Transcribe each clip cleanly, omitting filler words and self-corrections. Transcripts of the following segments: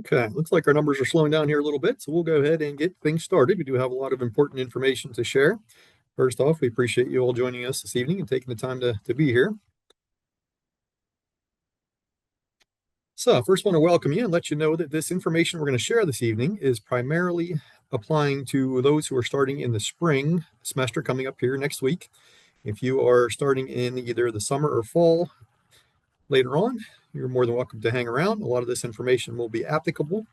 Okay, looks like our numbers are slowing down here a little bit, so we'll go ahead and get things started. We do have a lot of important information to share. First off, we appreciate you all joining us this evening and taking the time to be here. So, first, want to welcome you and let you know that this information we're going to share this evening is primarily applying to those who are starting in the spring semester coming up here next week. If you are starting in either the summer or fall later on, you're more than welcome to hang around. A lot of this information will be applicable,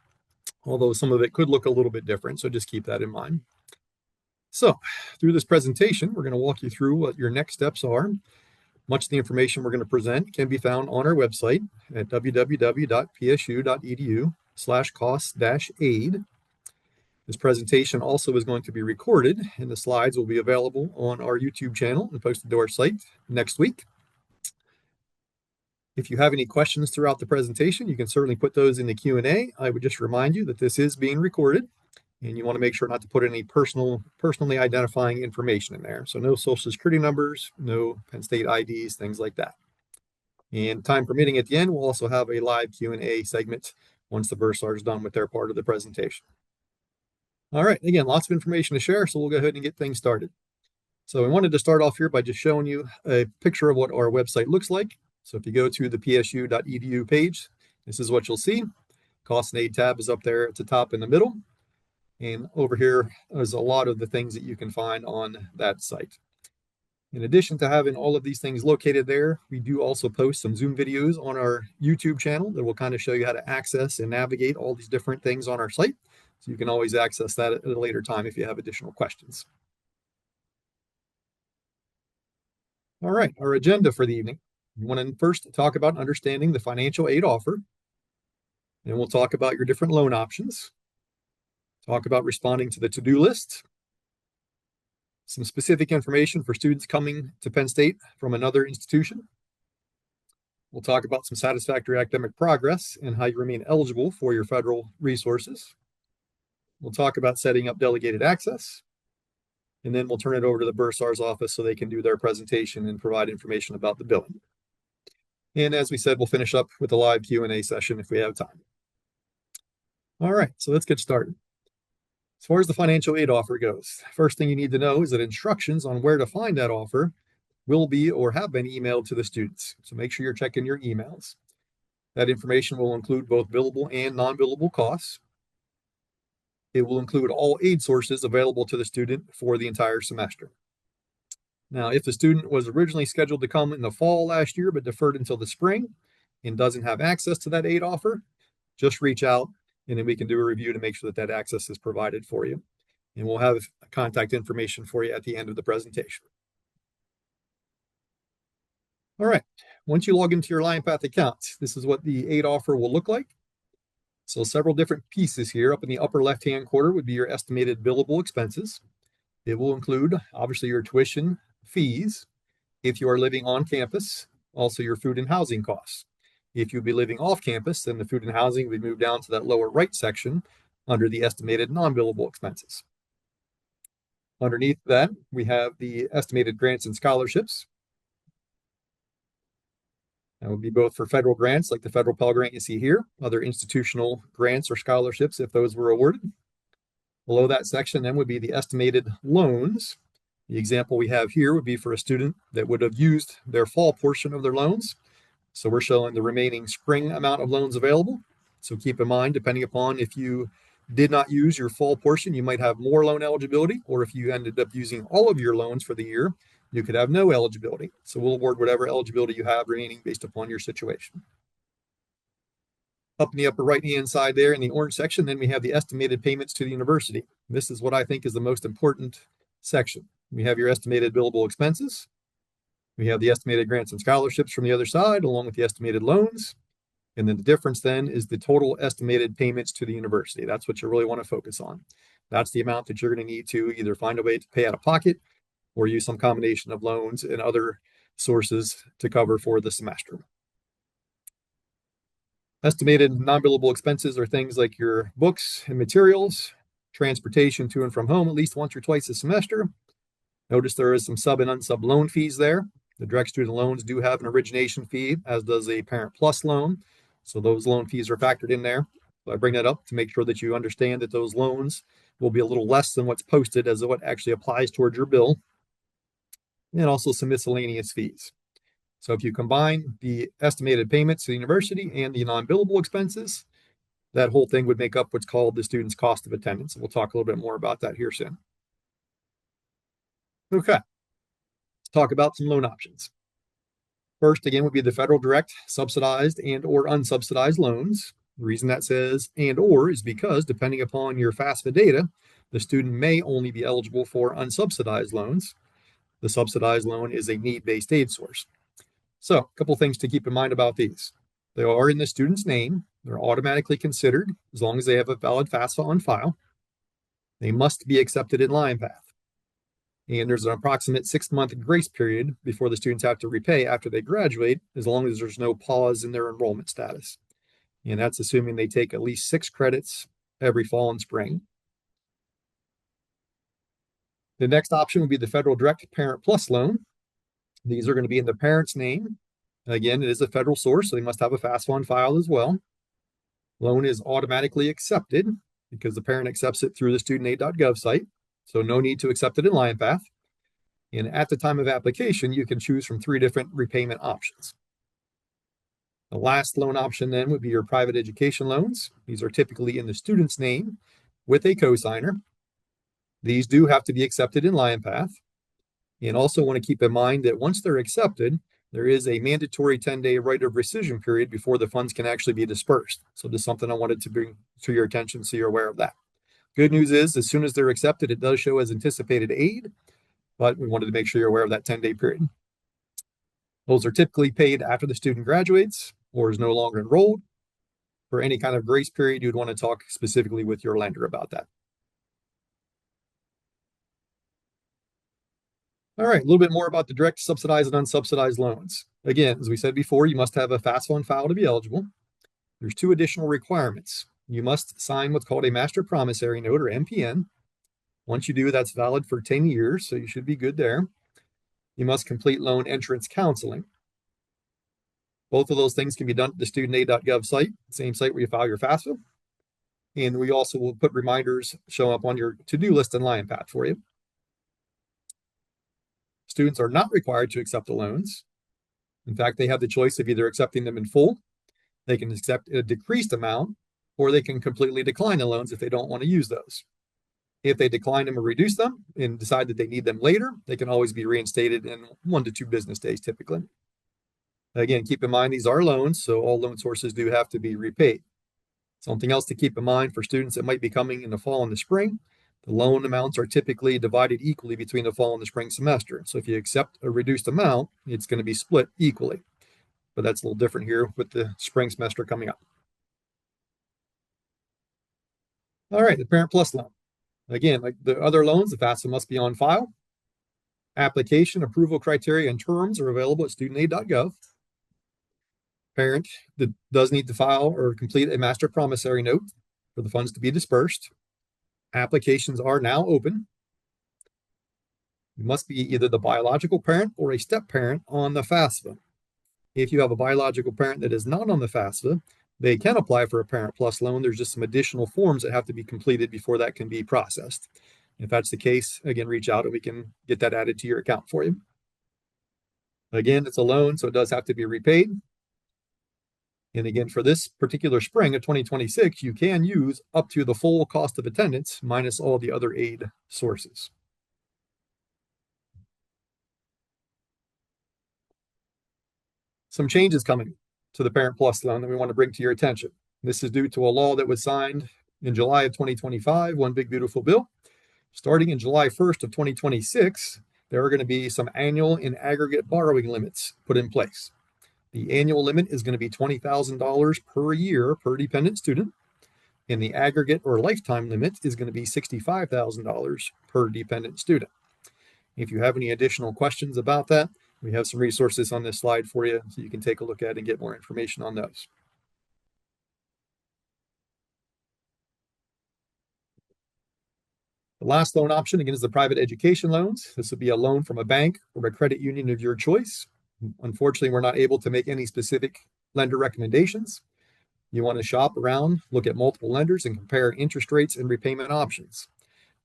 although some of it could look a little bit different, so just keep that in mind. So, through this presentation, we're going to walk you through what your next steps are. Much of the information we're going to present can be found on our website at www.psu.edu/cost-aid. This presentation also is going to be recorded, and the slides will be available on our YouTube channel and posted to our site next week. If you have any questions throughout the presentation, you can certainly put those in the Q&A. I would just remind you that this is being recorded, and you want to make sure not to put any personally identifying information in there. So no social security numbers, no Penn State IDs, things like that. And time permitting at the end, we'll also have a live Q&A segment once the Bursar is done with their part of the presentation. All right, again, lots of information to share, so we'll go ahead and get things started. So we wanted to start off here by just showing you a picture of what our website looks like. So if you go to the psu.edu page, this is what you'll see. Cost and Aid tab is up there at the top in the middle. And over here is a lot of the things that you can find on that site. In addition to having all of these things located there, we do also post some Zoom videos on our YouTube channel that will kind of show you how to access and navigate all these different things on our site. So you can always access that at a later time if you have additional questions. All right, our agenda for the evening. We want to first talk about understanding the financial aid offer. And we'll talk about your different loan options. Talk about responding to the to-do list. Some specific information for students coming to Penn State from another institution. We'll talk about some satisfactory academic progress and how you remain eligible for your federal resources. We'll talk about setting up delegated access. And then we'll turn it over to the Bursar's office so they can do their presentation and provide information about the billing. And as we said, we'll finish up with a live Q&A session if we have time. All right, so let's get started. As far as the financial aid offer goes, first thing you need to know is that instructions on where to find that offer will be or have been emailed to the students. So make sure you're checking your emails. That information will include both billable and non-billable costs. It will include all aid sources available to the student for the entire semester. Now, if the student was originally scheduled to come in the fall last year but deferred until the spring and doesn't have access to that aid offer, just reach out and then we can do a review to make sure that that access is provided for you. And we'll have contact information for you at the end of the presentation. All right, once you log into your LionPath account, this is what the aid offer will look like. So several different pieces here. Up in the upper left-hand corner would be your estimated billable expenses. It will include, obviously, your tuition fees if you are living on campus, also your food and housing costs. If you'll be living off campus, then the food and housing will move down to that lower right section under the estimated non-billable expenses. Underneath that, we have the estimated grants and scholarships. That would be both for federal grants, like the federal Pell Grant you see here, other institutional grants or scholarships if those were awarded. Below that section then would be the estimated loans. The example we have here would be for a student that would have used their fall portion of their loans. So we're showing the remaining spring amount of loans available. So keep in mind, depending upon if you did not use your fall portion, you might have more loan eligibility, or if you ended up using all of your loans for the year, you could have no eligibility. So we'll award whatever eligibility you have remaining based upon your situation. Up in the upper right-hand side there in the orange section, then we have the estimated payments to the university. This is what I think is the most important section. We have your estimated billable expenses. We have the estimated grants and scholarships from the other side, along with the estimated loans. And then the difference then is the total estimated payments to the university. That's what you really want to focus on. That's the amount that you're going to need to either find a way to pay out of pocket or use some combination of loans and other sources to cover for the semester. Estimated non-billable expenses are things like your books and materials, transportation to and from home at least once or twice a semester. Notice there is some sub and unsub loan fees there. The direct student loans do have an origination fee, as does a Parent Plus loan. So those loan fees are factored in there. So I bring that up to make sure that you understand that those loans will be a little less than what's posted as what actually applies towards your bill, and also some miscellaneous fees. So if you combine the estimated payments to the university and the non-billable expenses, that whole thing would make up what's called the student's cost of attendance. We'll talk a little bit more about that here soon. Okay, let's talk about some loan options. First, again, would be the federal direct subsidized and or unsubsidized loans. The reason that says and or is because depending upon your FAFSA data, the student may only be eligible for unsubsidized loans. The subsidized loan is a need-based aid source. So a couple things to keep in mind about these. They are in the student's name. They're automatically considered as long as they have a valid FAFSA on file. They must be accepted in LionPath. And there's an approximate 6-month grace period before the students have to repay after they graduate, as long as there's no pause in their enrollment status. And that's assuming they take at least 6 credits every fall and spring. The next option would be the Federal Direct Parent Plus loan. These are going to be in the parent's name. Again, it is a federal source, so they must have a FAFSA on file as well. Loan is automatically accepted because the parent accepts it through the studentaid.gov site. So no need to accept it in LionPath. And at the time of application, you can choose from 3 different repayment options. The last loan option then would be your private education loans. These are typically in the student's name with a cosigner. These do have to be accepted in LionPath. And also want to keep in mind that once they're accepted, there is a mandatory 10-day right of rescission period before the funds can actually be dispersed. So this is something I wanted to bring to your attention so you're aware of that. Good news is, as soon as they're accepted, it does show as anticipated aid, but we wanted to make sure you're aware of that 10-day period. Those are typically paid after the student graduates or is no longer enrolled. For any kind of grace period, you'd want to talk specifically with your lender about that. All right, a little bit more about the direct subsidized and unsubsidized loans. Again, as we said before, you must have a FAFSA on file to be eligible. There's 2 additional requirements. You must sign what's called a master promissory note, or MPN. Once you do, that's valid for 10 years, so you should be good there. You must complete loan entrance counseling. Both of those things can be done at the studentaid.gov site, same site where you file your FAFSA. And we also will put reminders show up on your to-do list in LionPath for you. Students are not required to accept the loans. In fact, they have the choice of either accepting them in full, they can accept a decreased amount, or they can completely decline the loans if they don't want to use those. If they decline them or reduce them and decide that they need them later, they can always be reinstated in 1 to 2 business days typically. Again, keep in mind these are loans, so all loan sources do have to be repaid. Something else to keep in mind for students that might be coming in the fall and the spring, the loan amounts are typically divided equally between the fall and the spring semester. So if you accept a reduced amount, it's going to be split equally. But that's a little different here with the spring semester coming up. All right, the Parent Plus loan. Again, like the other loans, the FAFSA must be on file. Application, approval criteria, and terms are available at studentaid.gov. Parent that does need to file or complete a master promissory note for the funds to be dispersed. Applications are now open. You must be either the biological parent or a step parent on the FAFSA. If you have a biological parent that is not on the FAFSA, they can apply for a Parent Plus loan. There's just some additional forms that have to be completed before that can be processed. If that's the case, again, reach out and we can get that added to your account for you. Again, it's a loan, so it does have to be repaid. And again, for this particular spring of 2026, you can use up to the full cost of attendance minus all the other aid sources. Some changes coming to the Parent Plus loan that we want to bring to your attention. This is due to a law that was signed in July of 2025, one big beautiful bill. Starting in July 1st of 2026, there are going to be some annual and aggregate borrowing limits put in place. The annual limit is going to be $20,000 per year per dependent student, and the aggregate or lifetime limit is going to be $65,000 per dependent student. If you have any additional questions about that, we have some resources on this slide for you so you can take a look at and get more information on those. The last loan option, again, is the private education loans. This would be a loan from a bank or a credit union of your choice. Unfortunately, we're not able to make any specific lender recommendations. You want to shop around, look at multiple lenders, and compare interest rates and repayment options.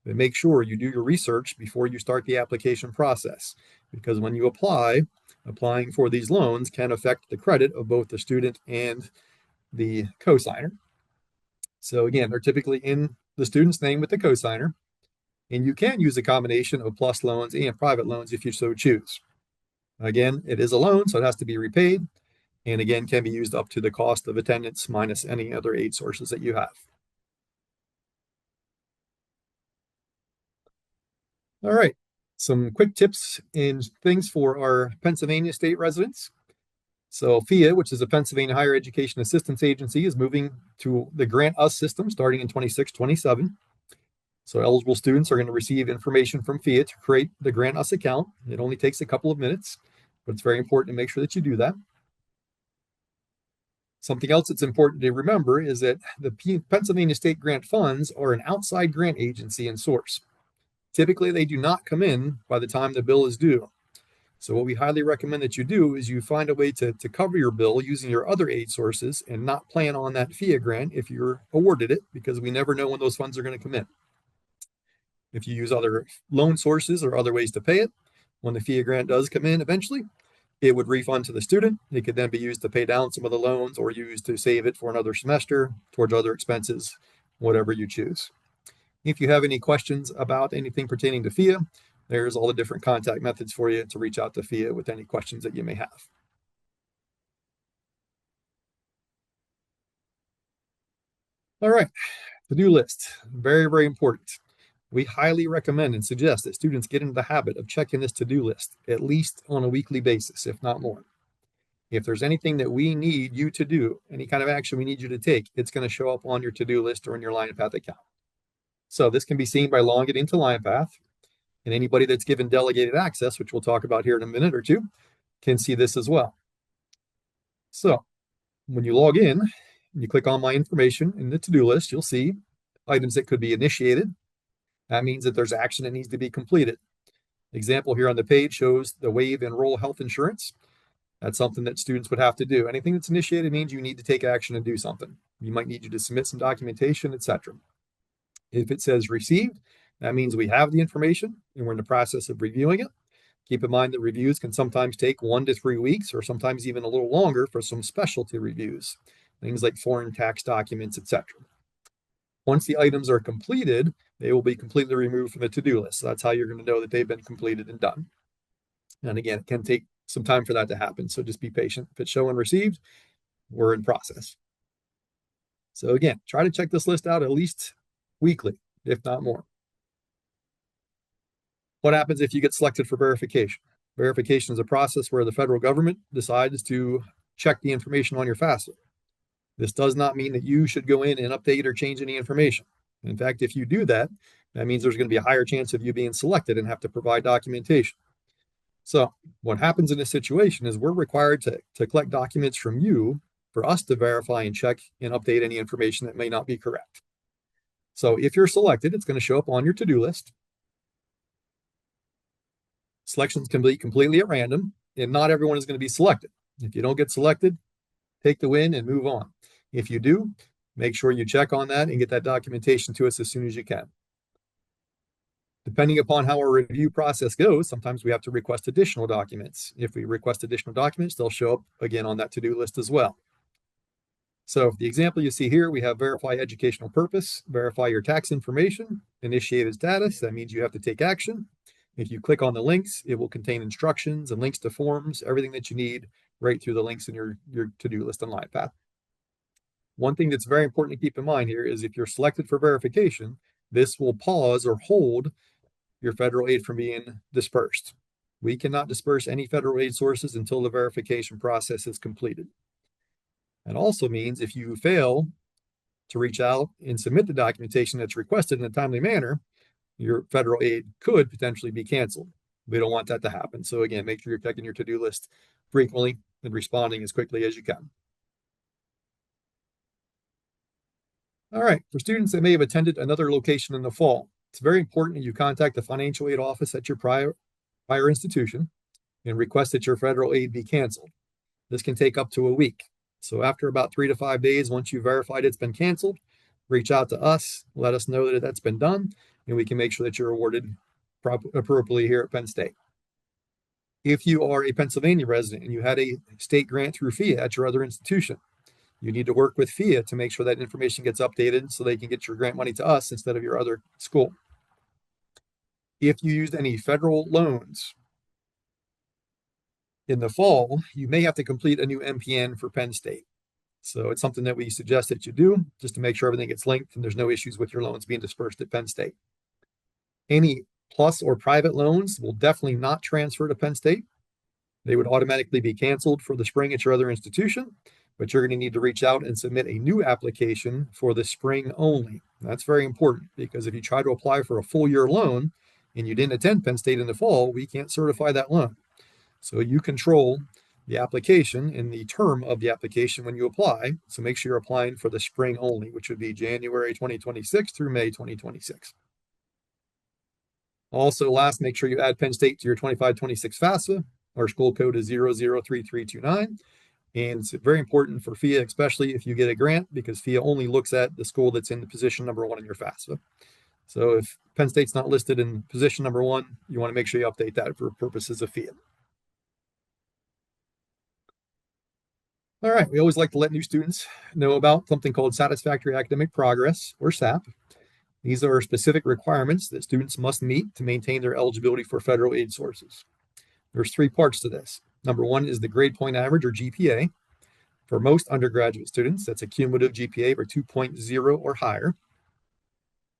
But make sure you do your research before you start the application process, because when you applying for these loans can affect the credit of both the student and the cosigner. So again, they're typically in the student's name with the cosigner, and you can use a combination of PLUS loans and private loans if you so choose. Again, it is a loan, so it has to be repaid, and again, can be used up to the cost of attendance minus any other aid sources that you have. All right, some quick tips and things for our Pennsylvania state residents. So FIA, which is a Pennsylvania Higher Education Assistance Agency, is moving to the Grant Us system starting in 26-27. So eligible students are going to receive information from FIA to create the Grant Us account. It only takes a couple of minutes, but it's very important to make sure that you do that. Something else that's important to remember is that the Pennsylvania State Grant Funds are an outside grant agency and source. Typically, they do not come in by the time the bill is due. So what we highly recommend that you do is you find a way to cover your bill using your other aid sources and not plan on that FIA grant if you're awarded it, because we never know when those funds are going to come in. If you use other loan sources or other ways to pay it, when the FIA grant does come in eventually, it would refund to the student. It could then be used to pay down some of the loans or used to save it for another semester towards other expenses, whatever you choose. If you have any questions about anything pertaining to FIA, there's all the different contact methods for you to reach out to FIA with any questions that you may have. All right, to-do list, very, very important. We highly recommend and suggest that students get into the habit of checking this to-do list at least on a weekly basis, if not more. If there's anything that we need you to do, any kind of action we need you to take, it's going to show up on your to-do list or in your LionPath account. So this can be seen by logging into LionPath, and anybody that's given delegated access, which we'll talk about here in a minute or two, can see this as well. So when you log in, and you click on My Information in the to-do list, you'll see items that could be initiated. That means that there's action that needs to be completed. Example here on the page shows the waive enroll health insurance. That's something that students would have to do. Anything that's initiated means you need to take action and do something. You might need you to submit some documentation, etc. If it says received, that means we have the information and we're in the process of reviewing it. Keep in mind that reviews can sometimes take 1 to 3 weeks or sometimes even a little longer for some specialty reviews, things like foreign tax documents, etc. Once the items are completed, they will be completely removed from the to-do list. So that's how you're going to know that they've been completed and done. And again, it can take some time for that to happen. So just be patient. If it's showing received, we're in process. So again, try to check this list out at least weekly, if not more. What happens if you get selected for verification? Verification is a process where the federal government decides to check the information on your FAFSA. This does not mean that you should go in and update or change any information. In fact, if you do that, that means there's going to be a higher chance of you being selected and have to provide documentation. So what happens in this situation is we're required to collect documents from you for us to verify and check and update any information that may not be correct. So if you're selected, it's going to show up on your to-do list. Selections can be completely at random, and not everyone is going to be selected. If you don't get selected, take the win and move on. If you do, make sure you check on that and get that documentation to us as soon as you can. Depending upon how our review process goes, sometimes we have to request additional documents. If we request additional documents, they'll show up again on that to-do list as well. So the example you see here, we have verify educational purpose, verify your tax information, initiated status. That means you have to take action. If you click on the links, it will contain instructions and links to forms, everything that you need right through the links in your to-do list on LionPath. One thing that's very important to keep in mind here is if you're selected for verification, this will pause or hold your federal aid from being dispersed. We cannot disperse any federal aid sources until the verification process is completed. That also means if you fail to reach out and submit the documentation that's requested in a timely manner, your federal aid could potentially be canceled. We don't want that to happen. So again, make sure you're checking your to-do list frequently and responding as quickly as you can. All right, for students that may have attended another location in the fall, it's very important that you contact the financial aid office at your prior institution and request that your federal aid be canceled. This can take up to a week. So after about 3 to 5 days, once you've verified it's been canceled, reach out to us, let us know that that's been done, and we can make sure that you're awarded appropriately here at Penn State. If you are a Pennsylvania resident and you had a state grant through FIA at your other institution, you need to work with FIA to make sure that information gets updated so they can get your grant money to us instead of your other school. If you used any federal loans in the fall, you may have to complete a new MPN for Penn State. So it's something that we suggest that you do just to make sure everything gets linked and there's no issues with your loans being dispersed at Penn State. Any PLUS or private loans will definitely not transfer to Penn State. They would automatically be canceled for the spring at your other institution, but you're going to need to reach out and submit a new application for the spring only. That's very important because if you try to apply for a full year loan and you didn't attend Penn State in the fall, we can't certify that loan. So you control the application and the term of the application when you apply. So make sure you're applying for the spring only, which would be January 2026 through May 2026. Also, last, make sure you add Penn State to your 25-26 FAFSA. Our school code is 003329. And it's very important for FIA, especially if you get a grant, because FIA only looks at the school that's in the position number 1 in your FAFSA. So if Penn State's not listed in position number 1, you want to make sure you update that for purposes of FIA. All right, we always like to let new students know about something called Satisfactory Academic Progress, or SAP. These are specific requirements that students must meet to maintain their eligibility for federal aid sources. There's 3 parts to this. Number 1 is the grade point average, or GPA. For most undergraduate students, that's a cumulative GPA of 2.0 or higher.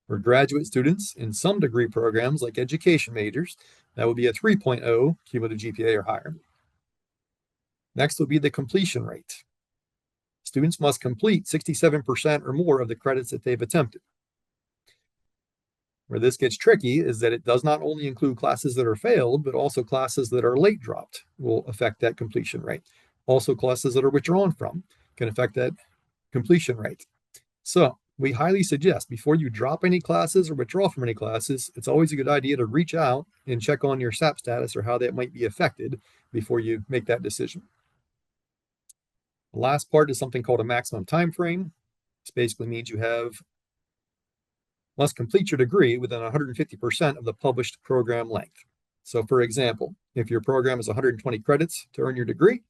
For graduate students in some degree programs like education majors, that would be a 3.0 cumulative GPA or higher. Next will be the completion rate. Students must complete 67% or more of the credits that they've attempted. Where this gets tricky is that it does not only include classes that are failed, but also classes that are late dropped will affect that completion rate. Also, classes that are withdrawn from can affect that completion rate. So we highly suggest before you drop any classes or withdraw from any classes, it's always a good idea to reach out and check on your SAP status or how that might be affected before you make that decision. The last part is something called a maximum time frame. This basically means you must complete your degree within 150% of the published program length. So for example, if your program is 120 credits to earn your degree,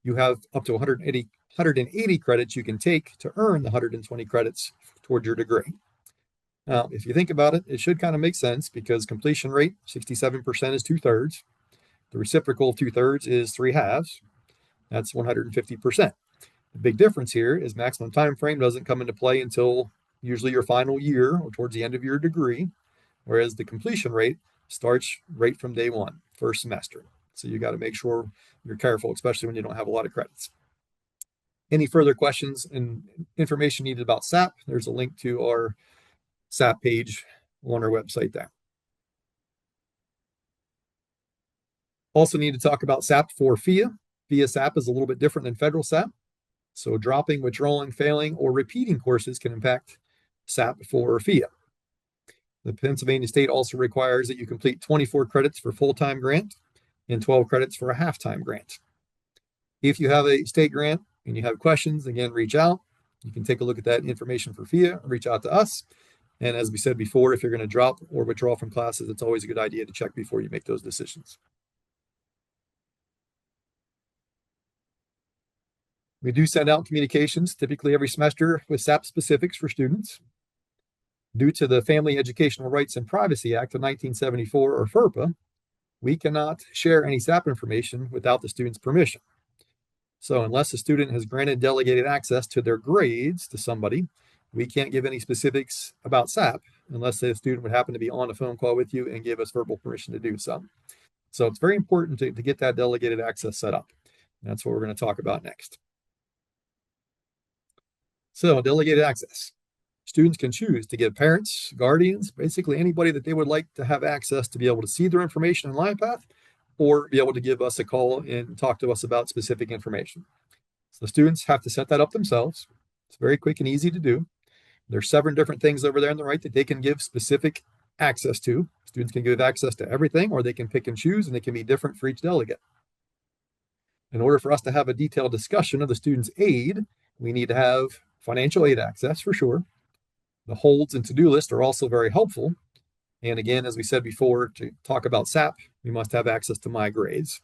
you have up to 180 credits you can take to earn the 120 credits toward your degree. Now, if you think about it, it should kind of make sense because completion rate, 67% is 2/3. The reciprocal of 2/3 is 3/2. That's 150%. The big difference here is maximum time frame doesn't come into play until usually your final year or towards the end of your degree, whereas the completion rate starts right from day 1, first semester. So you got to make sure you're careful, especially when you don't have a lot of credits. Any further questions and information needed about SAP, there's a link to our SAP page on our website there. Also need to talk about SAP for FIA. FIA SAP is a little bit different than federal SAP. So dropping, withdrawing, failing, or repeating courses can impact SAP for FIA. The Pennsylvania state also requires that you complete 24 credits for full-time grant and 12 credits for a half-time grant. If you have a state grant and you have questions, again, reach out. You can take a look at that information for FIA, reach out to us. And as we said before, if you're going to drop or withdraw from classes, it's always a good idea to check before you make those decisions. We do send out communications typically every semester with SAP specifics for students. Due to the Family Educational Rights and Privacy Act of 1974, or FERPA, we cannot share any SAP information without the student's permission. So unless the student has granted delegated access to their grades to somebody, we can't give any specifics about SAP unless the student would happen to be on a phone call with you and give us verbal permission to do so. So it's very important to get that delegated access set up. That's what we're going to talk about next. So delegated access. Students can choose to give parents, guardians, basically anybody that they would like to have access to be able to see their information in LinePath or be able to give us a call and talk to us about specific information. So the students have to set that up themselves. It's very quick and easy to do. There's 7 different things over there on the right that they can give specific access to. Students can give access to everything, or they can pick and choose, and they can be different for each delegate. In order for us to have a detailed discussion of the student's aid, we need to have financial aid access for sure. The holds and to-do list are also very helpful. And again, as we said before, to talk about SAP, we must have access to My Grades.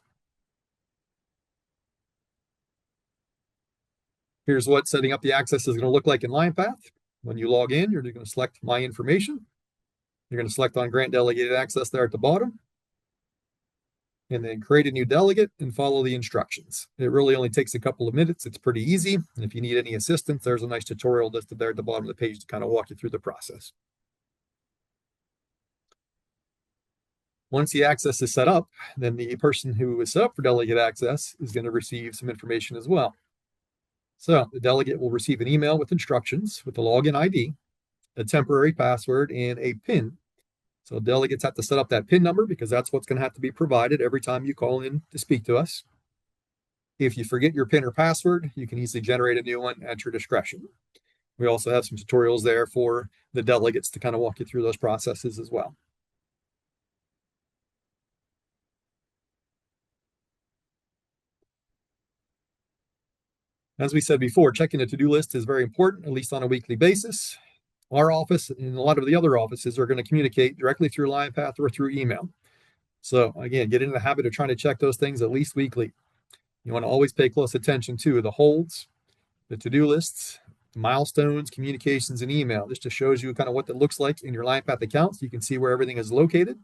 Here's what setting up the access is going to look like in LinePath. When you log in, you're going to select My Information. You're going to select on Grant Delegated Access there at the bottom, and then create a new delegate and follow the instructions. It really only takes a couple of minutes. It's pretty easy. And if you need any assistance, there's a nice tutorial listed there at the bottom of the page to kind of walk you through the process. Once the access is set up, then the person who is set up for delegate access is going to receive some information as well. So the delegate will receive an email with instructions with the login ID, a temporary password, and a PIN. So delegates have to set up that PIN number because that's what's going to have to be provided every time you call in to speak to us. If you forget your PIN or password, you can easily generate a new one at your discretion. We also have some tutorials there for the delegates to kind of walk you through those processes as well. As we said before, checking the to-do list is very important, at least on a weekly basis. Our office and a lot of the other offices are going to communicate directly through LinePath or through email. So again, get into the habit of trying to check those things at least weekly. You want to always pay close attention to the holds, the to-do lists, the milestones, communications, and email. This just shows you kind of what that looks like in your LinePath account, so you can see where everything is located.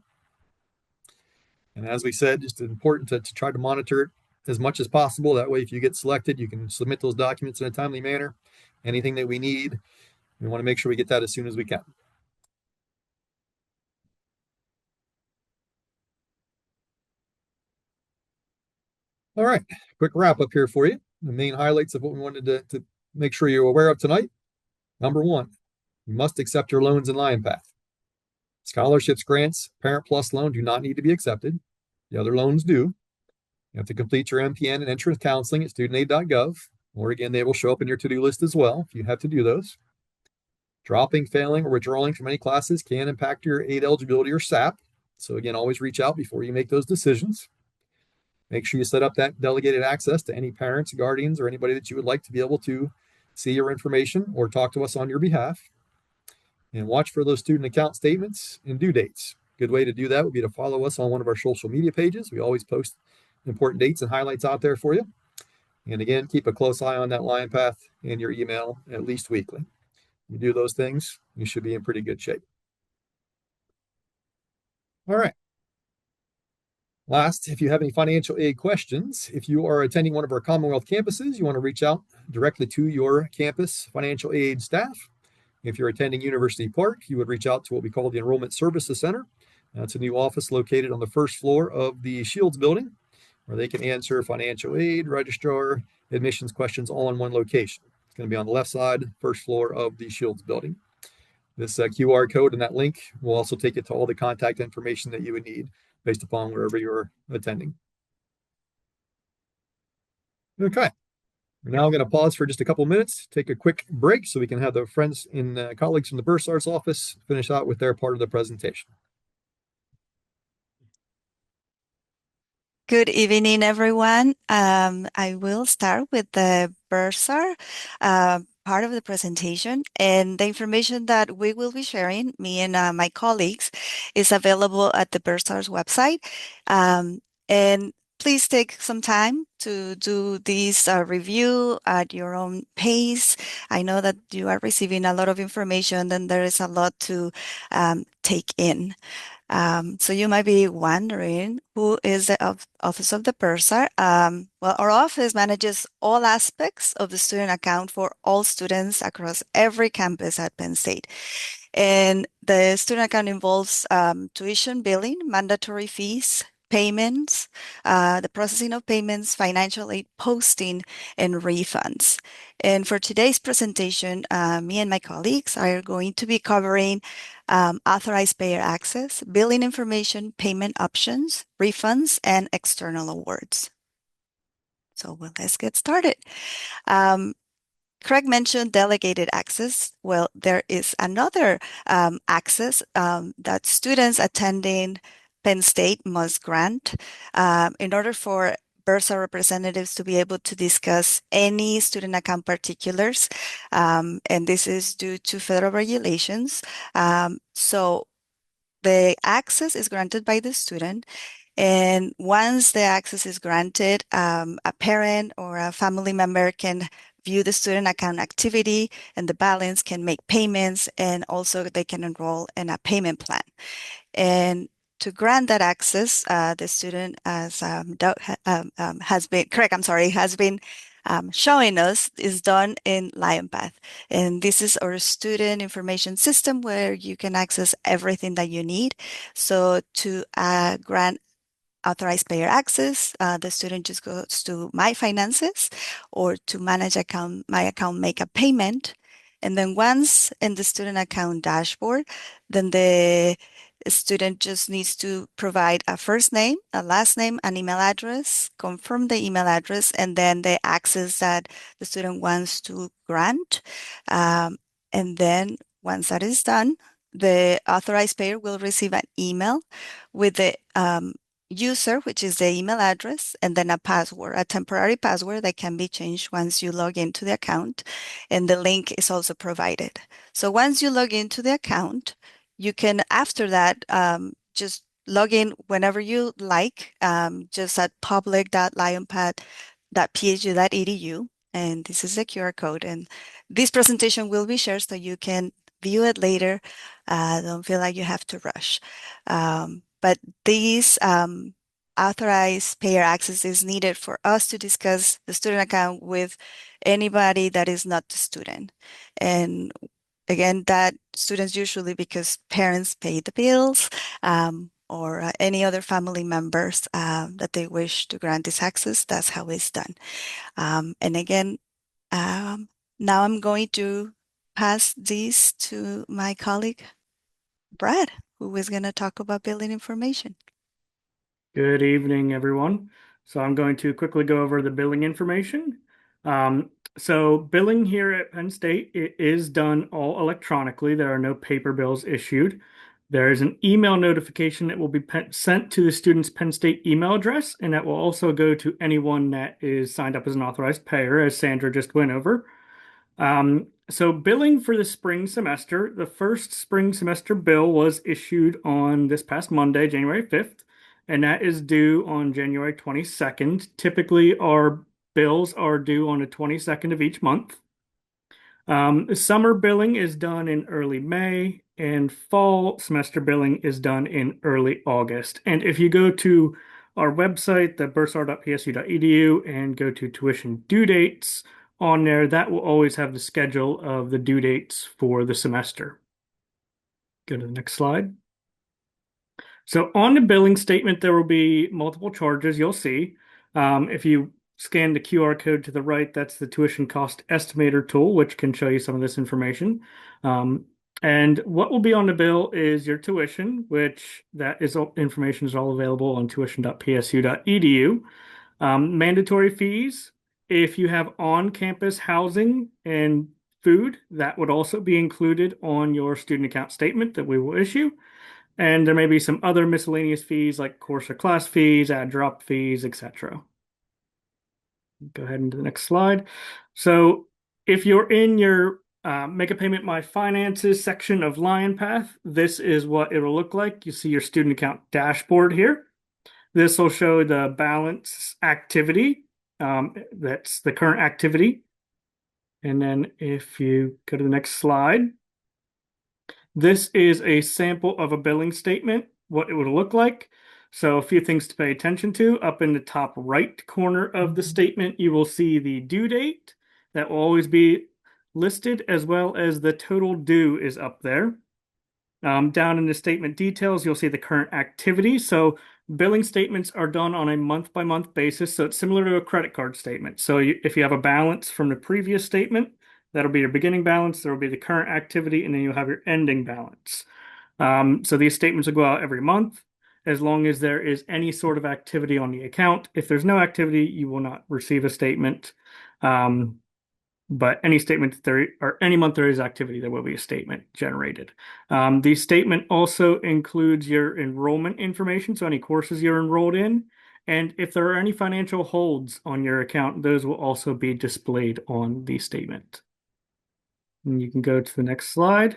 And as we said, just important to try to monitor it as much as possible. That way, if you get selected, you can submit those documents in a timely manner. Anything that we need, we want to make sure we get that as soon as we can. All right, quick wrap up here for you. The main highlights of what we wanted to make sure you're aware of tonight. Number one, you must accept your loans in LinePath. Scholarships, grants, Parent Plus loan do not need to be accepted. The other loans do. You have to complete your MPN and entrance counseling at studentaid.gov, or again, they will show up in your to-do list as well if you have to do those. Dropping, failing, or withdrawing from any classes can impact your aid eligibility or SAP. So again, always reach out before you make those decisions. Make sure you set up that delegated access to any parents, guardians, or anybody that you would like to be able to see your information or talk to us on your behalf. And watch for those student account statements and due dates. Good way to do that would be to follow us on one of our social media pages. We always post important dates and highlights out there for you. And again, keep a close eye on that LinePath and your email at least weekly. You do those things, you should be in pretty good shape. All right. Last, if you have any financial aid questions, if you are attending one of our Commonwealth campuses, you want to reach out directly to your campus financial aid staff. If you're attending University Park, you would reach out to what we call the Enrollment Services Center. That's a new office located on the first floor of the Shields building, where they can answer financial aid, registrar, admissions questions all in one location. It's going to be on the left side, first floor of the Shields building. This QR code and that link will also take you to all the contact information that you would need based upon wherever you're attending. Okay. We're now going to pause for just a couple minutes, take a quick break so we can have the friends and colleagues from the Bursar's office finish out with their part of the presentation. Good evening, everyone. I will start with the Bursar part of the presentation, and the information that we will be sharing, me and my colleagues, is available at the Bursar's website. And please take some time to do this review at your own pace. I know that you are receiving a lot of information, and there is a lot to take in. So you might be wondering, who is the Office of the Bursar? Well, our office manages all aspects of the student account for all students across every campus at Penn State. And the student account involves tuition billing, mandatory fees, payments, the processing of payments, financial aid posting, and refunds. And for today's presentation, me and my colleagues are going to be covering authorized payer access, billing information, payment options, refunds, and external awards. So let's get started. Craig mentioned delegated access. Well, there is another access that students attending Penn State must grant in order for Bursar representatives to be able to discuss any student account particulars. And this is due to federal regulations. So the access is granted by the student. And once the access is granted, a parent or a family member can view the student account activity and the balance, can make payments, and also they can enroll in a payment plan. And to grant that access, the student, as Doug has been correct, I'm sorry, has been showing us, is done in LionPath. And this is our student information system where you can access everything that you need. So to grant authorized payer access, the student just goes to My Finances or to Manage Account, My Account, make a payment. And then once in the student account dashboard, then the student just needs to provide a first name, a last name, an email address, confirm the email address, and then the access that the student wants to grant. And then once that is done, the authorized payer will receive an email with the user, which is the email address, and then a password, a temporary password that can be changed once you log into the account. And the link is also provided. So once you log into the account, you can, after that, just log in whenever you like, just at public.lionpath.phd.edu. And this is the QR code. And this presentation will be shared so you can view it later. Don't feel like you have to rush. But these authorized payer access is needed for us to discuss the student account with anybody that is not the student. And again, that students usually because parents pay the bills or any other family members that they wish to grant this access, that's how it's done. And again, um, now I'm going to pass this to my colleague, Brad, who is going to talk about billing information. Good evening, everyone. So I'm going to quickly go over the billing information. So billing here at Penn State, it is done all electronically. There are no paper bills issued. There is an email notification that will be sent to the student's Penn State email address, and that will also go to anyone that is signed up as an authorized payer, as Sandra just went over. So billing for the spring semester, the first spring semester bill was issued on this past Monday, January 5th, and that is due on January 22nd. Typically, our bills are due on the 22nd of each month. Summer billing is done in early May, and fall semester billing is done in early August. And if you go to our website, the bursar.psu.edu, and go to tuition due dates, on there, that will always have the schedule of the due dates for the semester. Go to the next slide. So on the billing statement, there will be multiple charges you'll see. If you scan the QR code to the right, that's the tuition cost estimator tool, which can show you some of this information. And what will be on the bill is your tuition, which that is information is all available on tuition.psu.edu. Mandatory fees. If you have on-campus housing and food, that would also be included on your student account statement that we will issue. And there may be some other miscellaneous fees like course or class fees, add drop fees, etc. Go ahead into the next slide. So if you're in your Make a Payment My Finances section of LionPath, this is what it will look like. You see your student account dashboard here. This will show the balance activity. That's the current activity. And then if you go to the next slide, this is a sample of a billing statement, what it would look like. So a few things to pay attention to. Up in the top right corner of the statement, you will see the due date. That will always be listed, as well as the total due is up there. Down in the statement details, you'll see the current activity. So billing statements are done on a month-by-month basis, so it's similar to a credit card statement. So if you have a balance from the previous statement, that'll be your beginning balance, there will be the current activity, and then you'll have your ending balance. So these statements will go out every month, as long as there is any sort of activity on the account. If there's no activity, you will not receive a statement. But any statement there or any month there is activity, there will be a statement generated. The statement also includes your enrollment information, so any courses you're enrolled in, And if there are any financial holds on your account, those will also be displayed on the statement. And you can go to the next slide.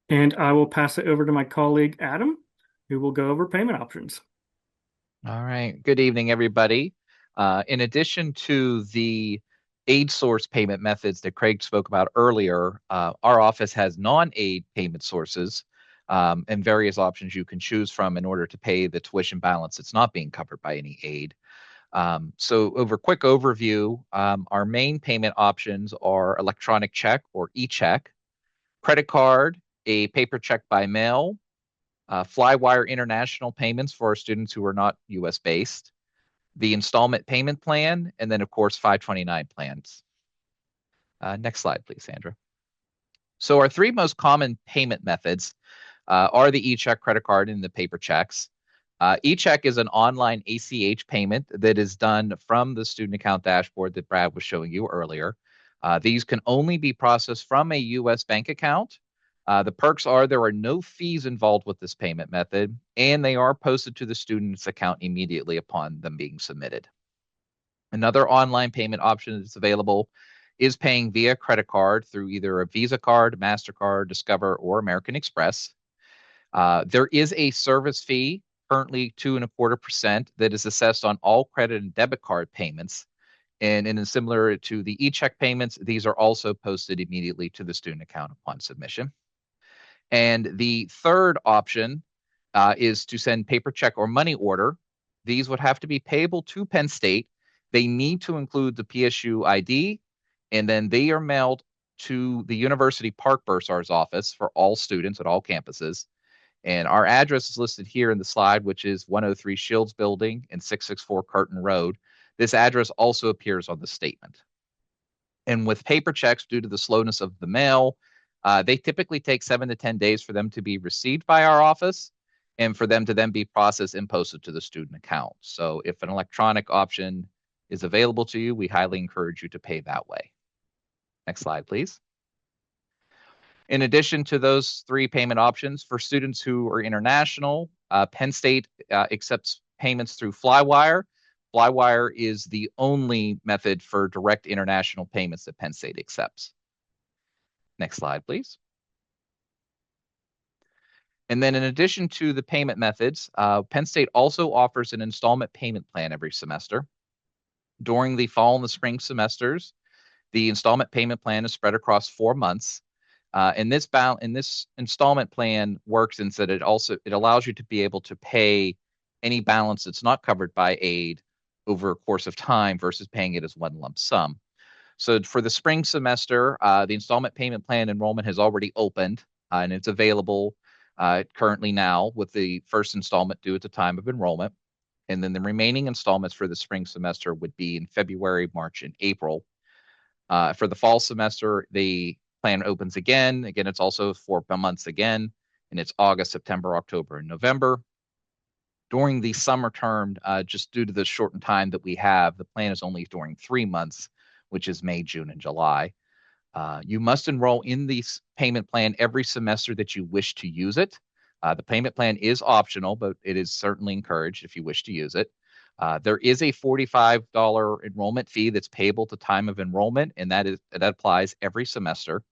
And I will pass it over to my colleague, Adam, who will go over payment options. All right. Good evening, everybody. In addition to the aid source payment methods that Craig spoke about earlier, our office has non-aid payment sources and various options you can choose from in order to pay the tuition balance that's not being covered by any aid. So over quick overview, our main payment options are electronic check or e-check, credit card, a paper check by mail, Flywire international payments for our students who are not US based, the installment payment plan, and then, of course, 529 plans. Next slide, please, Sandra. So our three most common payment methods are the e-check, credit card, and the paper checks. E-check is an online ACH payment that is done from the student account dashboard that Brad was showing you earlier. These can only be processed from a US bank account. The perks are there are no fees involved with this payment method, and they are posted to the student's account immediately upon them being submitted. Another online payment option that's available is paying via credit card through either a Visa card, MasterCard, Discover, or American Express. There is a service fee, currently 2.25%, that is assessed on all credit and debit card payments. And similar to the e-check payments, these are also posted immediately to the student account upon submission. And the third option is to send paper check or money order. These would have to be payable to Penn State. They need to include the PSU ID, and then they are mailed to the University Park Bursar's office for all students at all campuses. And our address is listed here in the slide, which is 103 Shields Building and 664 Curtin Road. This address also appears on the statement. And with paper checks, due to the slowness of the mail, they typically take 7 to 10 days for them to be received by our office and for them to then be processed and posted to the student account. So if an electronic option is available to you, we highly encourage you to pay that way. Next slide, please. In addition to those three payment options, for students who are international, Penn State accepts payments through Flywire. Flywire is the only method for direct international payments that Penn State accepts. Next slide, please. And then in addition to the payment methods, Penn State also offers an installment payment plan every semester. During the fall and the spring semesters, the installment payment plan is spread across 4 months. And this installment plan works in that it allows you to be able to pay any balance that's not covered by aid over a course of time versus paying it as one lump sum. So for the spring semester, the installment payment plan enrollment has already opened, and it's available currently now with the first installment due at the time of enrollment. And then the remaining installments for the spring semester would be in February, March, and April. For the fall semester, the plan opens again. Again, it's also 4 months again, and it's August, September, October, and November. During the summer term, just due to the shortened time that we have, the plan is only during 3 months, which is May, June, and July. You must enroll in the payment plan every semester that you wish to use it. The payment plan is optional, but it is certainly encouraged if you wish to use it. There is a $45 enrollment fee that's payable to time of enrollment, and that applies every semester.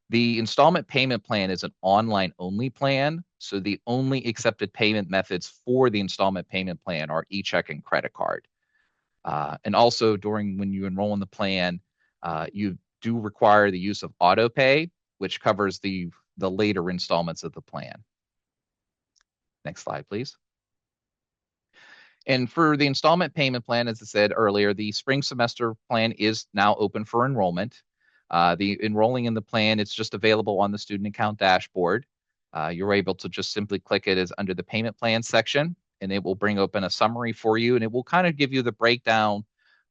The installment payment plan is an online-only plan, so the only accepted payment methods for the installment payment plan are e-check and credit card. And also, when you enroll in the plan, you do require the use of auto pay, which covers the later installments of the plan. Next slide, please. And for the installment payment plan, as I said earlier, the spring semester plan is now open for enrollment. The enrolling in the plan, it's just available on the student account dashboard. You're able to just simply click it as under the payment plan section, and it will bring open a summary for you, and it will kind of give you the breakdown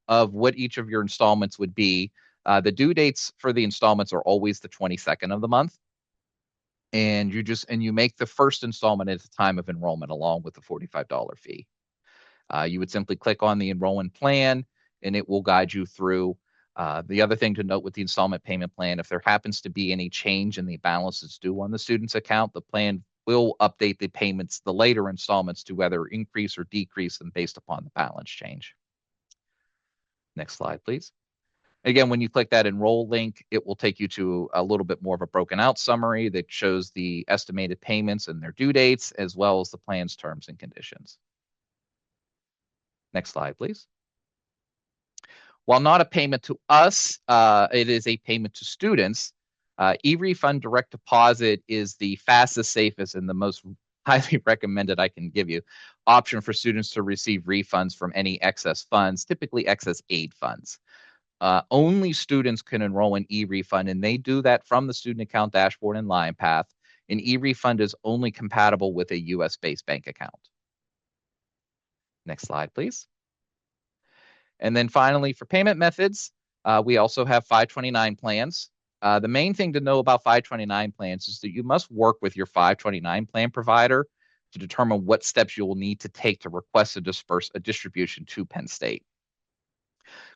of what each of your installments would be. The due dates for the installments are always the 22nd of the month. And you make the first installment at the time of enrollment along with the $45 fee. You would simply click on the enrollment plan, and it will guide you through. The other thing to note with the installment payment plan, if there happens to be any change in the balance that's due on the student's account, the plan will update the payments, the later installments, to whether increase or decrease them based upon the balance change. Next slide, please. Again, when you click that enroll link, it will take you to a little bit more of a broken out summary that shows the estimated payments and their due dates, as well as the plan's terms and conditions. Next slide, please. While not a payment to us, it is a payment to students. E-refund direct deposit is the fastest, safest, and the most highly recommended I can give you option for students to receive refunds from any excess funds, typically excess aid funds. Only students can enroll in e-refund, and they do that from the student account dashboard in LionPath. An e-refund is only compatible with a US-based bank account. Next slide, please. And then finally, for payment methods, we also have 529 plans. The main thing to know about 529 plans is that you must work with your 529 plan provider to determine what steps you will need to take to request a distribution to Penn State.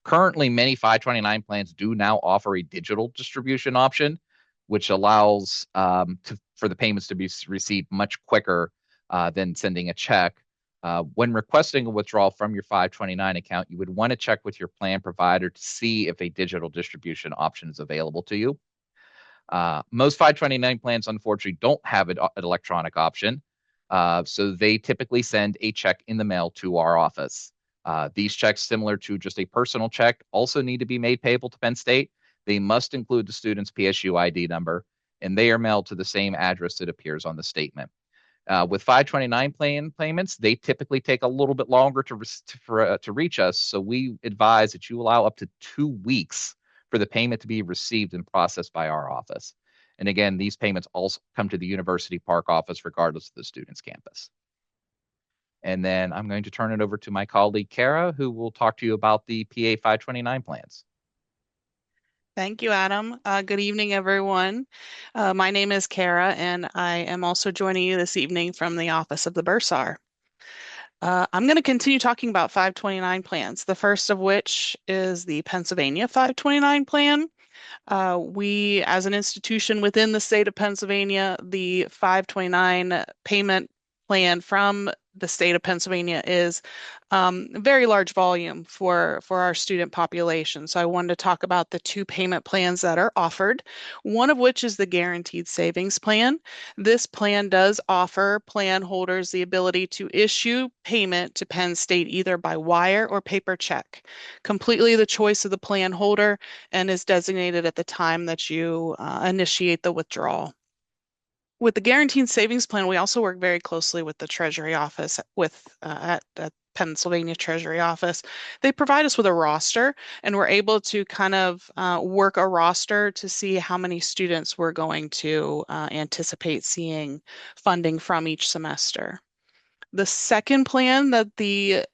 Currently, many 529 plans do now offer a digital distribution option, which allows for the payments to be received much quicker than sending a check. When requesting a withdrawal from your 529 account, you would want to check with your plan provider to see if a digital distribution option is available to you. Most 529 plans, unfortunately, don't have an electronic option, so they typically send a check in the mail to our office. These checks, similar to just a personal check, also need to be made payable to Penn State. They must include the student's PSU ID number, and they are mailed to the same address that appears on the statement. With 529 plan payments, they typically take a little bit longer to reach us, so we advise that you allow up to 2 weeks for the payment to be received and processed by our office. And again, these payments also come to the University Park office regardless of the student's campus. And then I'm going to turn it over to my colleague, Kara, who will talk to you about the PA 529 plans. Thank you, Adam. Good evening, everyone. My name is Kara, and I am also joining you this evening from the office of the Bursar. I'm going to continue talking about 529 plans, the first of which is the Pennsylvania 529 plan. We, as an institution within the state of Pennsylvania, the 529 payment plan from the state of Pennsylvania is very large volume for our student population. So I wanted to talk about the 2 payment plans that are offered, one of which is the Guaranteed Savings Plan. This plan does offer plan holders the ability to issue payment to Penn State either by wire or paper check. Completely the choice of the plan holder, and is designated at the time that you initiate the withdrawal. With the Guaranteed Savings Plan, we also work very closely with the Treasury Office at Pennsylvania Treasury Office. They provide us with a roster, and we're able to kind of work a roster to see how many students we're going to anticipate seeing funding from each semester. The second plan that the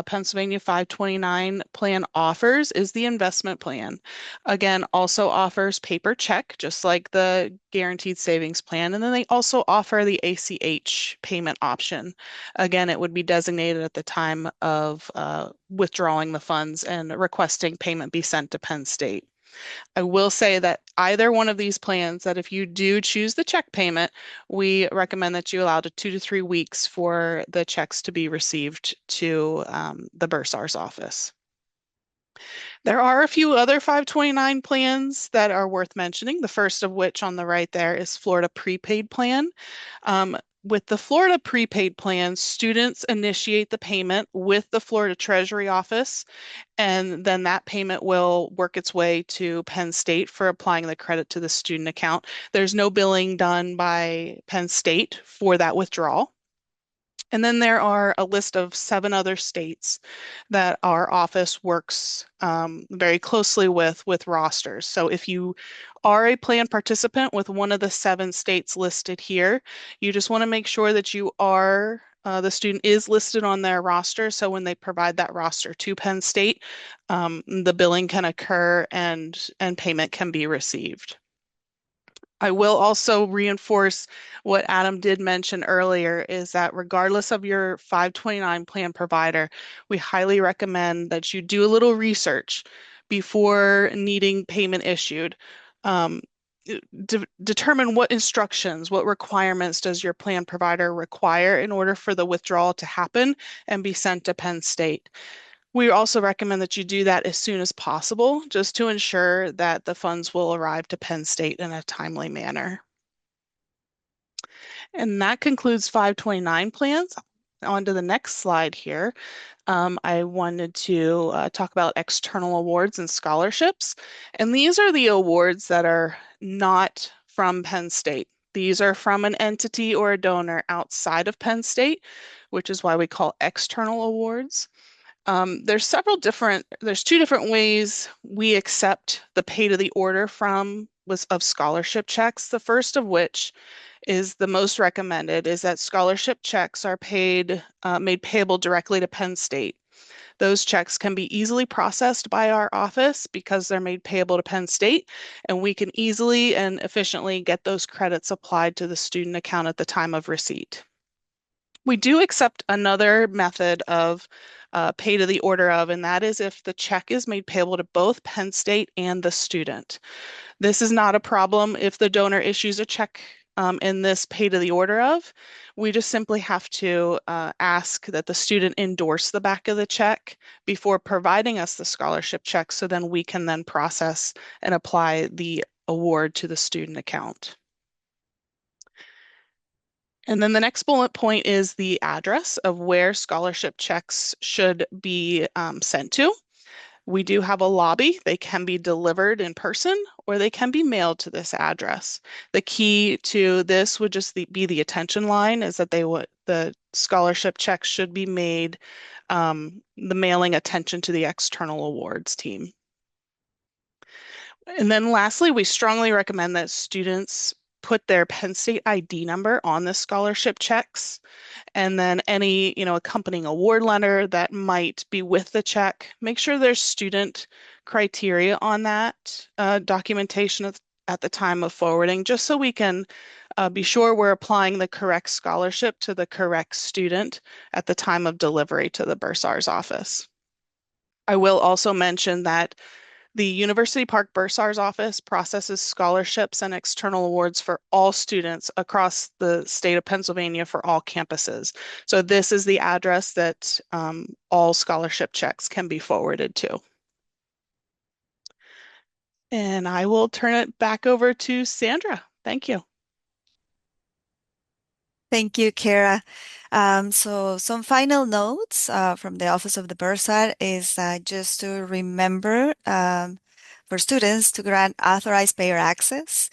Pennsylvania 529 plan offers is the investment plan. Again, also offers paper check, just like the Guaranteed Savings Plan. And then they also offer the ACH payment option. Again, it would be designated at the time of withdrawing the funds and requesting payment be sent to Penn State. I will say that either one of these plans, that if you do choose the check payment, we recommend that you allow 2 to 3 weeks for the checks to be received to the Bursar's office. There are a few other 529 plans that are worth mentioning. The first of which on the right there is Florida Prepaid Plan. With the Florida Prepaid Plan, students initiate the payment with the Florida Treasury Office, and then that payment will work its way to Penn State for applying the credit to the student account. There's no billing done by Penn State for that withdrawal. And then there are a list of 7 other states that our office works very closely with rosters. So if you are a plan participant with one of the 7 states listed here, you just want to make sure that you are the student is listed on their roster. So when they provide that roster to Penn State, the billing can occur and payment can be received. I will also reinforce what Adam did mention earlier, is that regardless of your 529 plan provider, we highly recommend that you do a little research before needing payment issued. determine what instructions, what requirements does your plan provider require in order for the withdrawal to happen and be sent to Penn State. We also recommend that you do that as soon as possible, just to ensure that the funds will arrive to Penn State in a timely manner. And that concludes 529 plans. On to the next slide here. I wanted to talk about external awards and scholarships. And these are the awards that are not from Penn State. These are from an entity or a donor outside of Penn State, which is why we call external awards. There's two different ways we accept the pay to the order of scholarship checks. The first of which is the most recommended, is that scholarship checks are made payable directly to Penn State. Those checks can be easily processed by our office because they're made payable to Penn State, and we can easily and efficiently get those credits applied to the student account at the time of receipt. We do accept another method of pay to the order of, and that is if the check is made payable to both Penn State and the student. This is not a problem if the donor issues a check in this pay to the order of. We just simply have to ask that the student endorse the back of the check before providing us the scholarship check, so then we can then process and apply the award to the student account. And then the next bullet point is the address of where scholarship checks should be sent to. We do have a lobby. They can be delivered in person or they can be mailed to this address. The key to this would just be the attention line, is that the scholarship checks should be made, the mailing attention to the external awards team. And then lastly, we strongly recommend that students put their Penn State ID number on the scholarship checks, and then any, accompanying award letter that might be with the check. Make sure there's student criteria on that documentation at the time of forwarding, just so we can be sure we're applying the correct scholarship to the correct student at the time of delivery to the bursar's office. I will also mention that the University Park Bursar's office processes scholarships and external awards for all students across the state of Pennsylvania for all campuses. So this is the address that all scholarship checks can be forwarded to. And I will turn it back over to Sandra. Thank you. Thank you, Kara. So some final notes from the Office of the Bursar is just to remember for students to grant authorized payer access,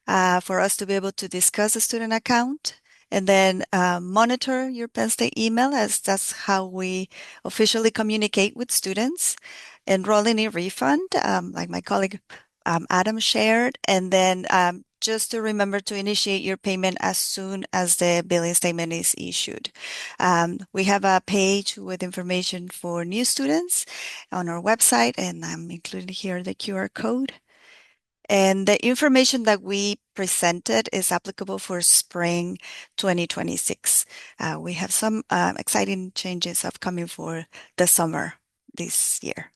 for us to be able to discuss the student account, and then monitor your Penn State email, as that's how we officially communicate with students. Enroll in a refund, like my colleague Adam shared, and then just to remember to initiate your payment as soon as the billing statement is issued. We have a page with information for new students on our website, and I'm including here the QR code. And the information that we presented is applicable for spring 2026. We have some exciting changes upcoming for the summer this year.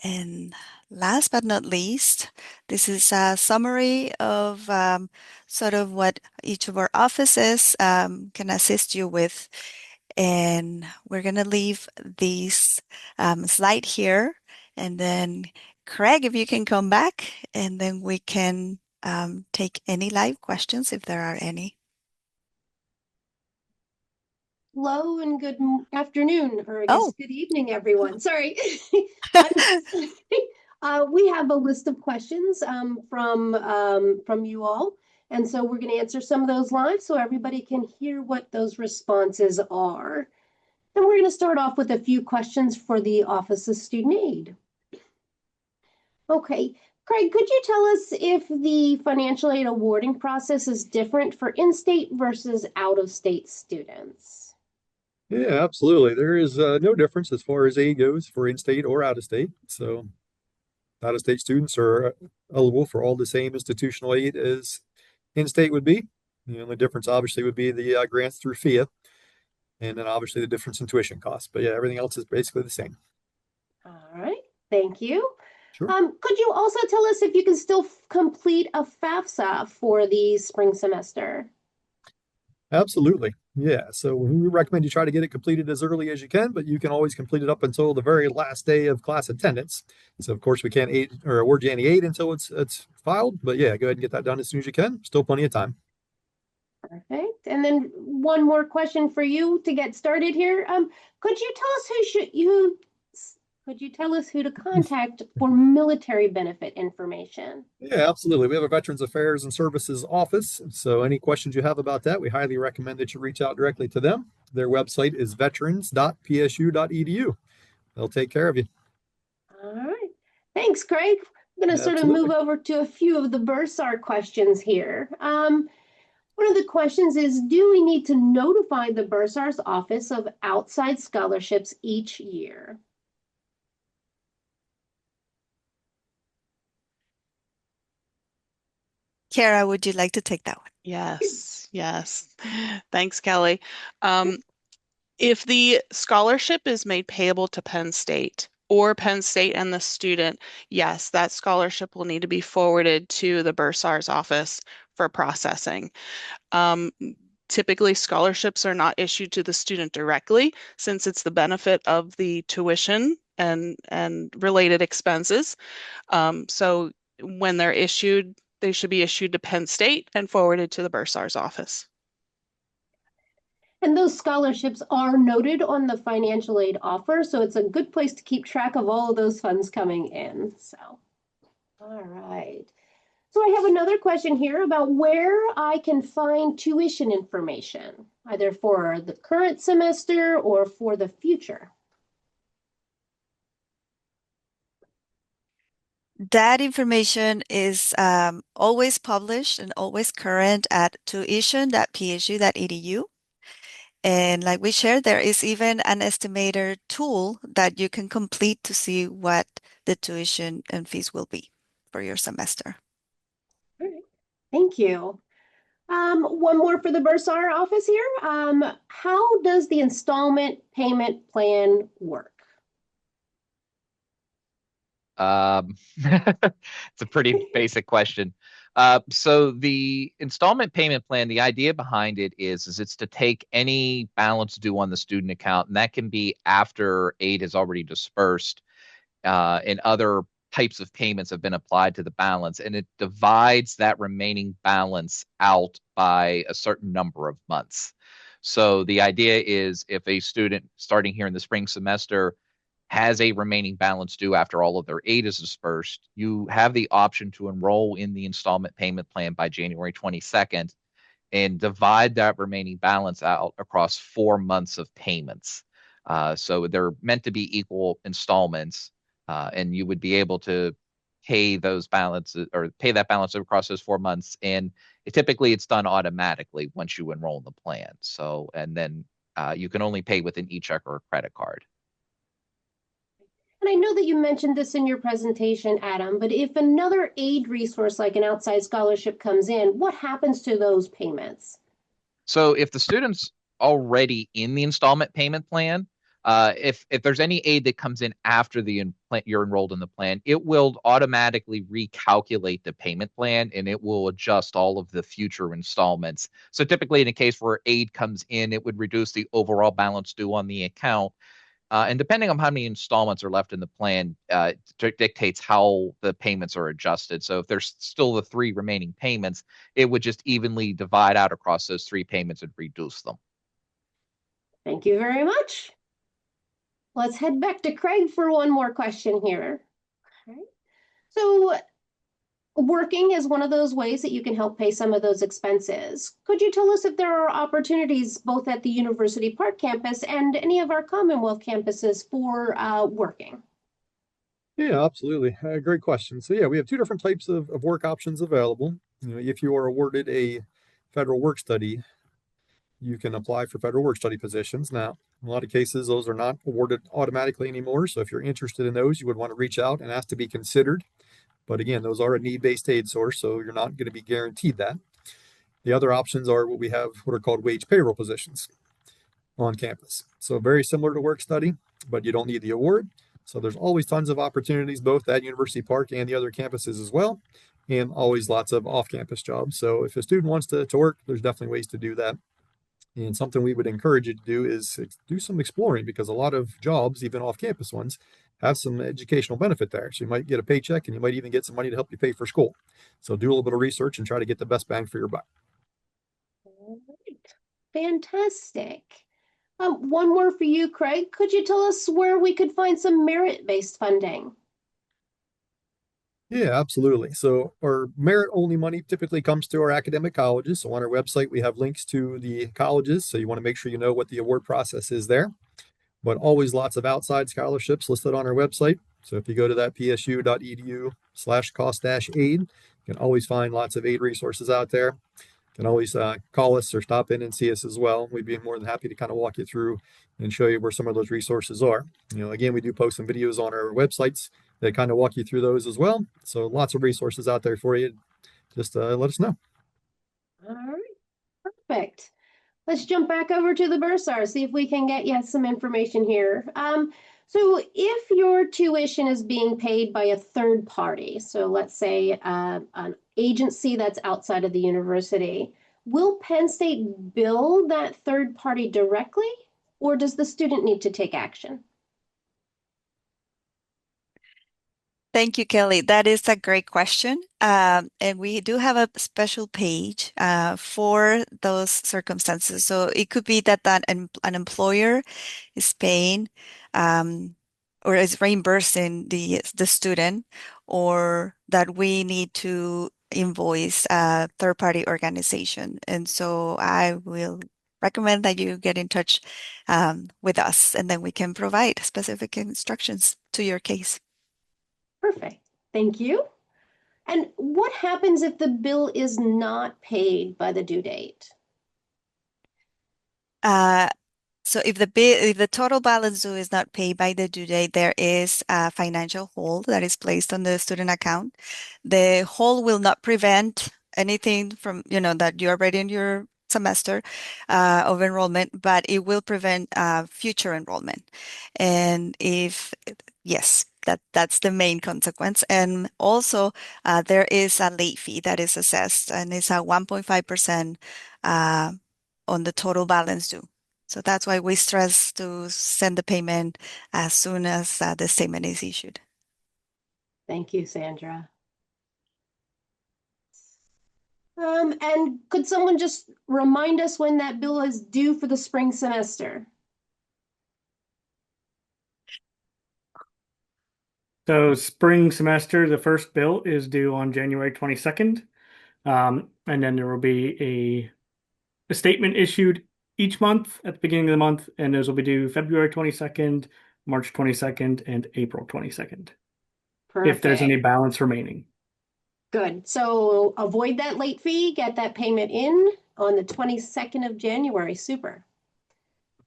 And last but not least, this is a summary of sort of what each of our offices can assist you with. And we're going to leave this slide here. And then, Craig, if you can come back, and then we can take any live questions if there are any. Hello and good afternoon, or I guess good evening, everyone. Sorry. We have a list of questions from you all. And so we're going to answer some of those live so everybody can hear what those responses are. And we're going to start off with a few questions for the Office of Student Aid. Okay, Craig, could you tell us if the financial aid awarding process is different for in-state versus out-of-state students? Yeah, absolutely. There is no difference as far as aid goes for in-state or out-of-state. So out-of-state students are eligible for all the same institutional aid as in-state would be. The only difference obviously would be the grants through FIA, and then obviously the difference in tuition costs. But yeah, everything else is basically the same. All right, thank you. Sure. Could you also tell us if you can still complete a FAFSA for the spring semester? Absolutely. Yeah. So we recommend you try to get it completed as early as you can, but you can always complete it up until the very last day of class attendance. So of course we can't aid or award you any aid until it's filed, but yeah, go ahead and get that done as soon as you can. Still plenty of time. Perfect. And then one more question for you to get started here. Could you tell us could you tell us who to contact for military benefit information? Yeah, absolutely. We have a Veterans Affairs and Services office. So any questions you have about that, we highly recommend that you reach out directly to them. Their website is veterans.psu.edu. They'll take care of you. All right. Thanks, Craig. I'm going to sort of move over to a few of the Bursar questions here. One of the questions is, do we need to notify the Bursar's office of outside scholarships each year? Kara, would you like to take that one? Yes, yes. Thanks, Kelly. If the scholarship is made payable to Penn State or Penn State and the student, yes, that scholarship will need to be forwarded to the Bursar's office for processing. Typically, scholarships are not issued to the student directly since it's the benefit of the tuition and related expenses. So when they're issued, they should be issued to Penn State and forwarded to the Bursar's office. And those scholarships are noted on the financial aid offer, so it's a good place to keep track of all of those funds coming in. So, all right. So I have another question here about where I can find tuition information, either for the current semester or for the future. That information is always published and always current at tuition.psu.edu. And like we shared, there is even an estimator tool that you can complete to see what the tuition and fees will be for your semester. All right. Thank you. One more for the Bursar office here. How does the installment payment plan work? It's a pretty basic question. So the installment payment plan, the idea behind it is it's to take any balance due on the student account, and that can be after aid is already dispersed, and other types of payments have been applied to the balance, and it divides that remaining balance out by a certain number of months. So the idea is if a student starting here in the spring semester has a remaining balance due after all of their aid is dispersed, you have the option to enroll in the installment payment plan by January 22nd and divide that remaining balance out across 4 months of payments. So they're meant to be equal installments, and you would be able to pay those balances or pay that balance across those 4 months. And typically it's done automatically once you enroll in the plan. So, and then you can only pay with an e-check or a credit card. And I know that you mentioned this in your presentation, Adam, but if another aid resource like an outside scholarship comes in, what happens to those payments? So if the student's already in the installment payment plan, if there's any aid that comes in after you're enrolled in the plan, it will automatically recalculate the payment plan and it will adjust all of the future installments. So typically in a case where aid comes in, it would reduce the overall balance due on the account. And depending on how many installments are left in the plan, dictates how the payments are adjusted. So if there's still the 3 remaining payments, it would just evenly divide out across those 3 payments and reduce them. Thank you very much. Let's head back to Craig for one more question here. Okay. So working is one of those ways that you can help pay some of those expenses. Could you tell us if there are opportunities both at the University Park campus and any of our Commonwealth campuses for working? Yeah, absolutely. Great question. So yeah, we have 2 different types of work options available. If you are awarded a federal work study, you can apply for federal work study positions. Now, in a lot of cases, those are not awarded automatically anymore. So if you're interested in those, you would want to reach out and ask to be considered. But again, those are a need-based aid source, so you're not going to be guaranteed that. The other options are what are called wage payroll positions on campus. So very similar to work study, but you don't need the award. So there's always tons of opportunities, both at University Park and the other campuses as well, and always lots of off-campus jobs. So if a student wants to work, there's definitely ways to do that. And something we would encourage you to do is do some exploring, because a lot of jobs, even off-campus ones, have some educational benefit there. So you might get a paycheck and you might even get some money to help you pay for school. So do a little bit of research and try to get the best bang for your buck. All right. Fantastic. One more for you, Craig. Could you tell us where we could find some merit-based funding? Yeah, absolutely. So our merit-only money typically comes through our academic colleges. So on our website, we have links to the colleges. So you want to make sure you know what the award process is there. But always lots of outside scholarships listed on our website. So if you go to that psu.edu/cost-aid, you can always find lots of aid resources out there. You can always call us or stop in and see us as well. We'd be more than happy to kind of walk you through and show you where some of those resources are. Again, we do post some videos on our websites that kind of walk you through those as well. So lots of resources out there for you. Just let us know. All right, perfect. Let's jump back over to the Bursar, see if we can get you some information here. So if your tuition is being paid by a third party, so let's say an agency that's outside of the university, will Penn State bill that third party directly, or does the student need to take action? Thank you, Kelly. That is a great question. And we do have a special page for those circumstances. So it could be that an employer is paying or is reimbursing the student, or that we need to invoice a third-party organization. And so I will recommend that you get in touch with us, and then we can provide specific instructions to your case. Perfect. Thank you. And what happens if the bill is not paid by the due date? So if the total balance due is not paid by the due date, there is a financial hold that is placed on the student account. The hold will not prevent anything from, that you're already in your semester of enrollment, but it will prevent future enrollment. And yes, that's the main consequence. And also, there is a late fee that is assessed, and it's a 1.5% on the total balance due. So that's why we stress to send the payment as soon as the statement is issued. Thank you, Sandra. And could someone just remind us when that bill is due for the spring semester? So spring semester, the first bill is due on January 22nd. And then there will be a statement issued each month at the beginning of the month, and those will be due February 22nd, March 22nd, and April 22nd, if there's any balance remaining. Good. So avoid that late fee, get that payment in on the 22nd of January. Super.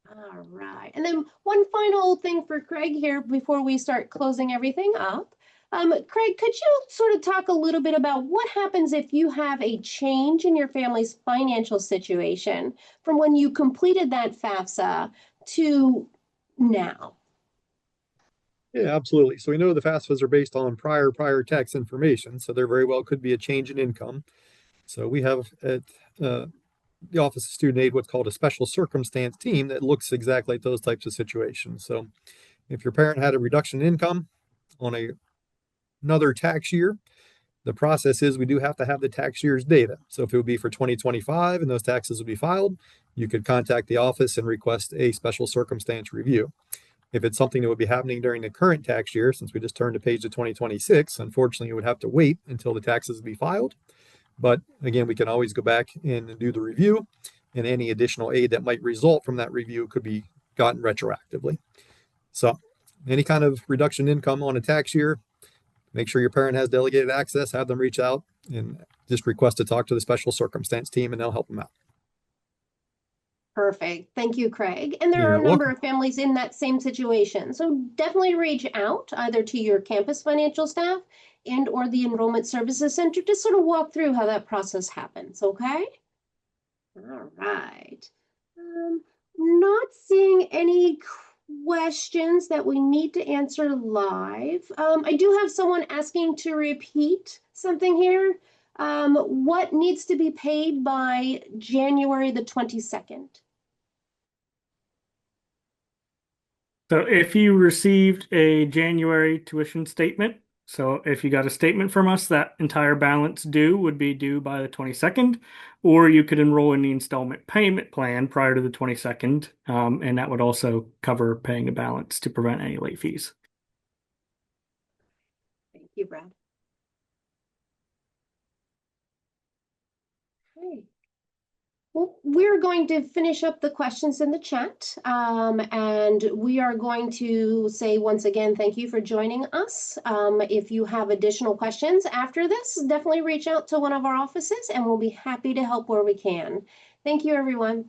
All right. And then one final thing for Craig here before we start closing everything up. Craig, could you sort of talk a little bit about what happens if you have a change in your family's financial situation from when you completed that FAFSA to now? Yeah, absolutely. So we know the FAFSAs are based on prior tax information, so there very well could be a change in income. So we have at the Office of Student Aid what's called a special circumstance team that looks exactly at those types of situations. So if your parent had a reduction in income on another tax year, the process is we do have to have the tax year's data. So if it would be for 2025 and those taxes would be filed, you could contact the office and request a special circumstance review. If it's something that would be happening during the current tax year, since we just turned the page to 2026, unfortunately, you would have to wait until the taxes would be filed. But again, we can always go back and do the review, and any additional aid that might result from that review could be gotten retroactively. So any kind of reduction in income on a tax year, make sure your parent has delegated access, have them reach out and just request to talk to the special circumstance team, and they'll help them out. Perfect. Thank you, Craig. And there You're are a number welcome. of families in that same situation. So definitely reach out either to your campus financial staff and or the Enrollment Services Center to sort of walk through how that process happens, okay? All right. Not seeing any questions that we need to answer live. I do have someone asking to repeat something here. What needs to be paid by January the 22nd? So if you received a January tuition statement, so if you got a statement from us, that entire balance due would be due by the 22nd, or you could enroll in the installment payment plan prior to the 22nd, and that would also cover paying a balance to prevent any late fees. Thank you, Brad. Okay. Well, we're going to finish up the questions in the chat, and we are going to say once again, thank you for joining us. If you have additional questions after this, definitely reach out to one of our offices and we'll be happy to help where we can. Thank you, everyone.